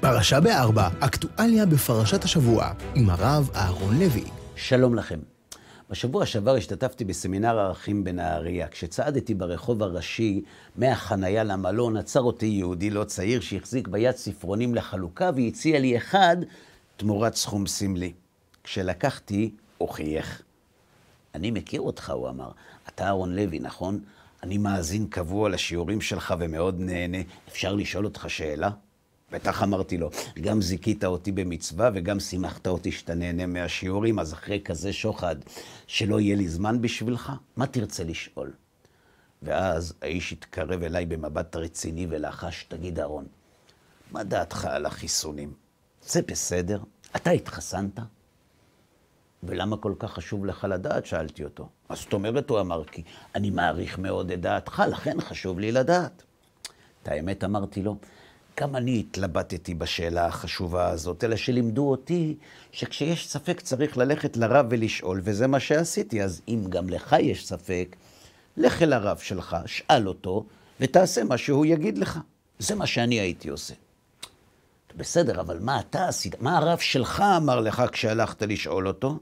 פרשה בארבע, אקטואליה בפרשת השבוע, עם הרב אהרון לוי. שלום לכם. בשבוע שעבר השתתפתי בסמינר ערכים בנהריה. כשצעדתי ברחוב הראשי מהחנייה למלון, עצר אותי יהודי לא צעיר שהחזיק ביד ספרונים לחלוקה והציע לי אחד תמורת סכום סמלי. כשלקחתי, הוא חייך. אני מכיר אותך, הוא אמר. אתה אהרון לוי, נכון? אני מאזין קבוע לשיעורים שלך ומאוד נהנה. אפשר לשאול אותך שאלה? בטח אמרתי לו, גם זיקית אותי במצווה וגם שימחת אותי שאתה נהנה מהשיעורים, אז אחרי כזה שוחד שלא יהיה לי זמן בשבילך, מה תרצה לשאול? ואז האיש התקרב אליי במבט רציני ולחש, תגיד אהרון, מה דעתך על החיסונים? זה בסדר? אתה התחסנת? ולמה כל כך חשוב לך לדעת? שאלתי אותו. אז זאת אומרת, הוא אמר, כי אני מעריך מאוד את דעתך, לכן חשוב לי לדעת. את האמת אמרתי לו, גם אני התלבטתי בשאלה החשובה הזאת, אלא שלימדו אותי שכשיש ספק צריך ללכת לרב ולשאול, וזה מה שעשיתי. אז אם גם לך יש ספק, לך אל הרב שלך, שאל אותו, ותעשה מה שהוא יגיד לך. זה מה שאני הייתי עושה. בסדר, אבל מה אתה עשית? מה הרב שלך אמר לך כשהלכת לשאול אותו?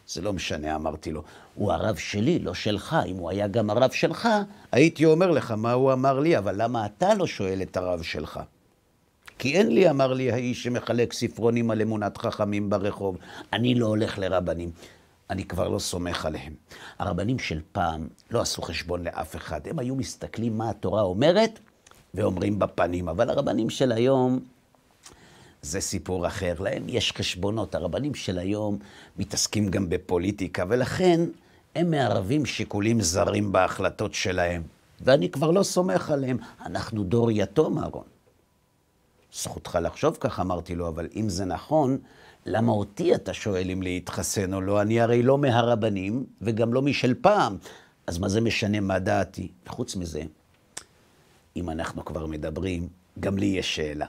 זה לא משנה, אמרתי לו. הוא הרב שלי, לא שלך. אם הוא היה גם הרב שלך, הייתי אומר לך מה הוא אמר לי, אבל למה אתה לא שואל את הרב שלך? כי אין לי, אמר לי האיש שמחלק ספרונים על אמונת חכמים ברחוב. אני לא הולך לרבנים. אני כבר לא סומך עליהם. הרבנים של פעם לא עשו חשבון לאף אחד. הם היו מסתכלים מה התורה אומרת ואומרים בפנים. אבל הרבנים של היום, זה סיפור אחר. להם יש חשבונות. הרבנים של היום מתעסקים גם בפוליטיקה, ולכן הם מערבים שיקולים זרים בהחלטות שלהם. ואני כבר לא סומך עליהם. אנחנו דור יתום, אהרון. זכותך לחשוב כך, אמרתי לו, אבל אם זה נכון, למה אותי אתה שואל אם להתחסן או לא? אני הרי לא מהרבנים וגם לא משל פעם. אז מה זה משנה מה דעתי? וחוץ מזה, אם אנחנו כבר מדברים, גם לי יש שאלה.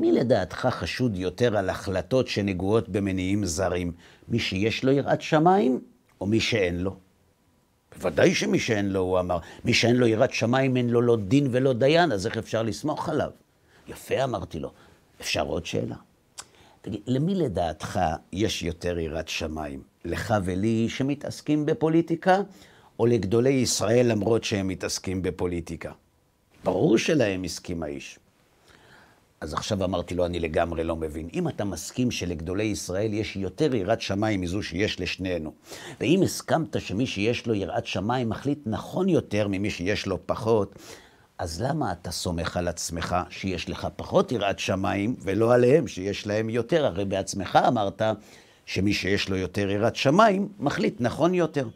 מי לדעתך חשוד יותר על החלטות שנגועות במניעים זרים? מי שיש לו יראת שמיים או מי שאין לו? בוודאי שמי שאין לו, הוא אמר. מי שאין לו יראת שמיים אין לו לא דין ולא דיין, אז איך אפשר לסמוך עליו? יפה, אמרתי לו. אפשר עוד שאלה? תגיד, למי לדעתך יש יותר יראת שמיים? לך ולי שמתעסקים בפוליטיקה, או לגדולי ישראל למרות שהם מתעסקים בפוליטיקה? ברור שלהם הסכים האיש. אז עכשיו אמרתי לו, אני לגמרי לא מבין. אם אתה מסכים שלגדולי ישראל יש יותר יראת שמיים מזו שיש לשנינו, ואם הסכמת שמי שיש לו יראת שמיים מחליט נכון יותר ממי שיש לו פחות, אז למה אתה סומך על עצמך שיש לך פחות יראת שמיים, ולא עליהם שיש להם יותר? הרי בעצמך אמרת שמי שיש לו יותר יראת שמיים מחליט נכון יותר.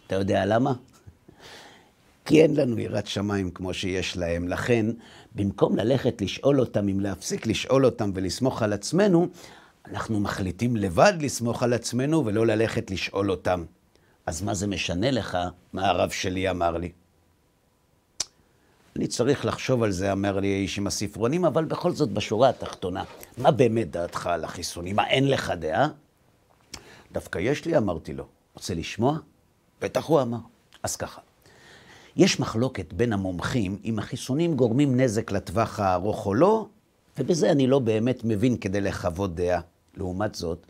אתה יודע למה? כי אין לנו יראת שמיים כמו שיש להם. לכן, במקום ללכת לשאול אותם, אם להפסיק לשאול אותם ולסמוך על עצמנו, אנחנו מחליטים לבד לסמוך על עצמנו ולא ללכת לשאול אותם. אז מה זה משנה לך מה הרב שלי אמר לי? אני צריך לחשוב על זה, אמר לי האיש עם הספרונים, אבל בכל זאת בשורה התחתונה, מה באמת דעתך על החיסונים? מה, אין לך דעה? דווקא יש לי, אמרתי לו. רוצה לשמוע? בטח הוא אמר. אז ככה. יש מחלוקת בין המומחים אם החיסונים גורמים נזק לטווח הארוך או לא, ובזה אני לא באמת מבין כדי לחוות דעה. לעומת זאת,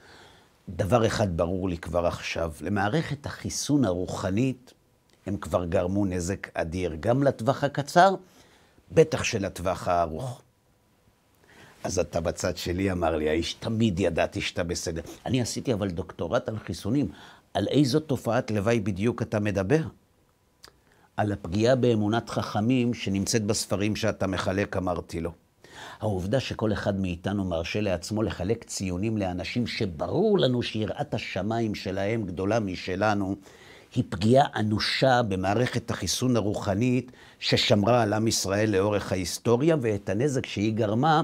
דבר אחד ברור לי כבר עכשיו, למערכת החיסון הרוחנית, הם כבר גרמו נזק אדיר, גם לטווח הקצר, בטח שלטווח הארוך. אז אתה בצד שלי, אמר לי, האיש, תמיד ידעתי שאתה בסדר. אני עשיתי אבל דוקטורט על חיסונים. על איזו תופעת לוואי בדיוק אתה מדבר? על הפגיעה באמונת חכמים שנמצאת בספרים שאתה מחלק, אמרתי לו. העובדה שכל אחד מאיתנו מרשה לעצמו לחלק ציונים לאנשים שברור לנו שיראת השמיים שלהם גדולה משלנו, היא פגיעה אנושה במערכת החיסון הרוחנית ששמרה על עם ישראל לאורך ההיסטוריה, ואת הנזק שהיא גרמה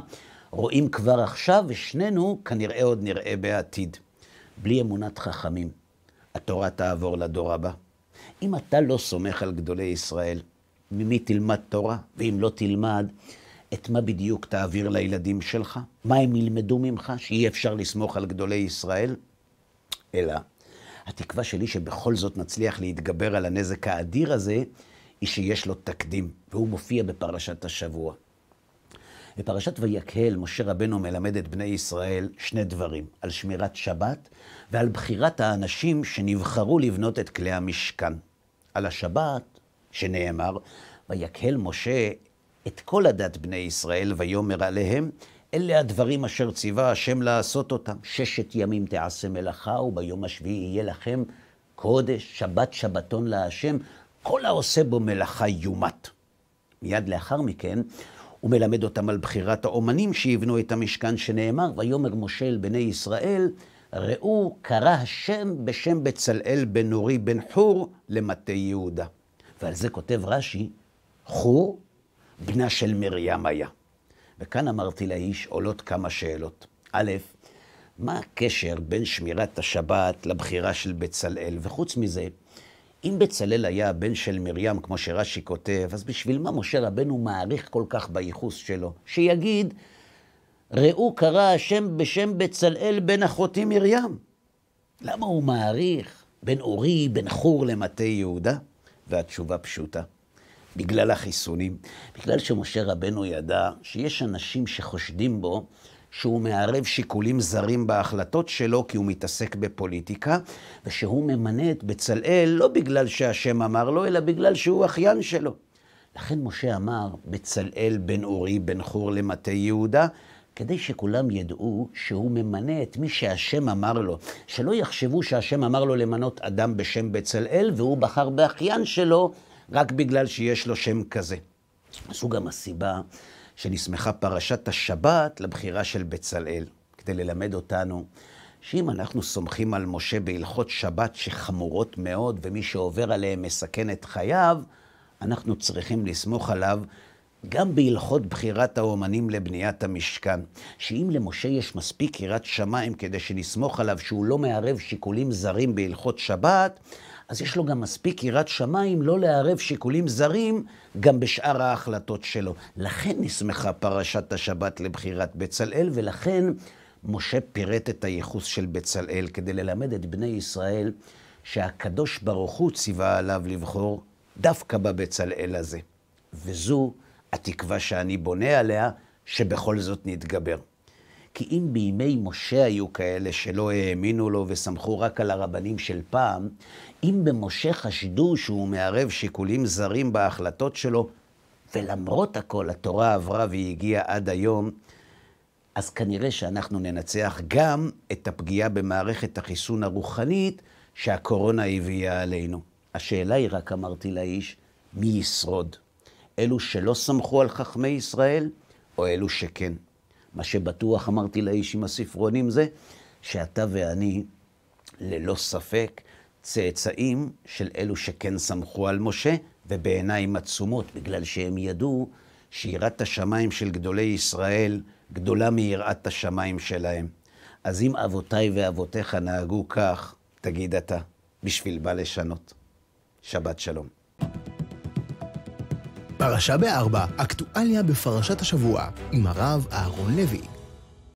רואים כבר עכשיו, ושנינו כנראה עוד נראה בעתיד. בלי אמונת חכמים, התורה תעבור לדור הבא. אם אתה לא סומך על גדולי ישראל, ממי תלמד תורה? ואם לא תלמד, את מה בדיוק תעביר לילדים שלך? מה הם ילמדו ממך? שאי אפשר לסמוך על גדולי ישראל? אלא, התקווה שלי שבכל זאת נצליח להתגבר על הנזק האדיר הזה, היא שיש לו תקדים, והוא מופיע בפרשת השבוע. בפרשת ויקהל, משה רבנו מלמד את בני ישראל שני דברים, על שמירת שבת ועל בחירת האנשים שנבחרו לבנות את כלי המשכן. על השבת, שנאמר, ויקהל משה את כל עדת בני ישראל ויאמר עליהם, אלה הדברים אשר ציווה השם לעשות אותם. 6 ימים תעשה מלאכה, וביום השביעי יהיה לכם קודש, שבת שבתון להשם, כל העושה בו מלאכה יומת. מיד לאחר מכן, הוא מלמד אותם על בחירת האומנים שיבנו את המשכן, שנאמר, ויאמר משה אל בני ישראל, ראו קרא השם בשם בצלאל בן אורי בן חור למטה יהודה. ועל זה כותב רש"י, חור בנה של מרים היה. וכאן אמרתי לאיש, עולות כמה שאלות. א', מה הקשר בין שמירת השבת לבחירה של בצלאל? וחוץ מזה, אם בצלאל היה הבן של מרים, כמו שרש"י כותב, אז בשביל מה משה רבנו מעריך כל כך בייחוס שלו? שיגיד, ראו קרא השם בשם בצלאל בן אחותי מרים. למה הוא מעריך בן אורי, בן חור למטה יהודה? והתשובה פשוטה. בגלל החיסונים, בגלל שמשה רבנו ידע שיש אנשים שחושדים בו שהוא מערב שיקולים זרים בהחלטות שלו כי הוא מתעסק בפוליטיקה, ושהוא ממנה את בצלאל לא בגלל שהשם אמר לו, אלא בגלל שהוא אחיין שלו. לכן משה אמר, בצלאל בן אורי בן חור למטה יהודה, כדי שכולם ידעו שהוא ממנה את מי שהשם אמר לו, שלא יחשבו שהשם אמר לו למנות אדם בשם בצלאל, והוא בחר באחיין שלו רק בגלל שיש לו שם כזה. זו גם הסיבה שנסמכה פרשת השבת לבחירה של בצלאל, כדי ללמד אותנו שאם אנחנו סומכים על משה בהלכות שבת שחמורות מאוד, ומי שעובר עליהם מסכן את חייו, אנחנו צריכים לסמוך עליו גם בהלכות בחירת האומנים לבניית המשכן. שאם למשה יש מספיק יראת שמיים כדי שנסמוך עליו שהוא לא מערב שיקולים זרים בהלכות שבת, אז יש לו גם מספיק יראת שמיים לא לערב שיקולים זרים גם בשאר ההחלטות שלו. לכן נסמכה פרשת השבת לבחירת בצלאל, ולכן משה פירט את הייחוס של בצלאל כדי ללמד את בני ישראל שהקדוש ברוך הוא ציווה עליו לבחור דווקא בבצלאל הזה. וזו התקווה שאני בונה עליה, שבכל זאת נתגבר. כי אם בימי משה היו כאלה שלא האמינו לו וסמכו רק על הרבנים של פעם, אם במשה חשדו שהוא מערב שיקולים זרים בהחלטות שלו, ולמרות הכל התורה עברה והיא הגיעה עד היום, אז כנראה שאנחנו ננצח גם את הפגיעה במערכת החיסון הרוחנית שהקורונה הביאה עלינו. השאלה היא, רק אמרתי לאיש, מי ישרוד? אלו שלא סמכו על חכמי ישראל, או אלו שכן? מה שבטוח, אמרתי לאיש עם הספרונים, זה שאתה ואני, ללא ספק, צאצאים של אלו שכן סמכו על משה, ובעיניים עצומות, בגלל שהם ידעו שיראת השמיים של גדולי ישראל גדולה מיראת השמיים שלהם. אז אם אבותיי ואבותיך נהגו כך, תגיד אתה, בשביל מה לשנות? שבת שלום. פרשה ב4, אקטואליה בפרשת השבוע, עם הרב אהרון לוי.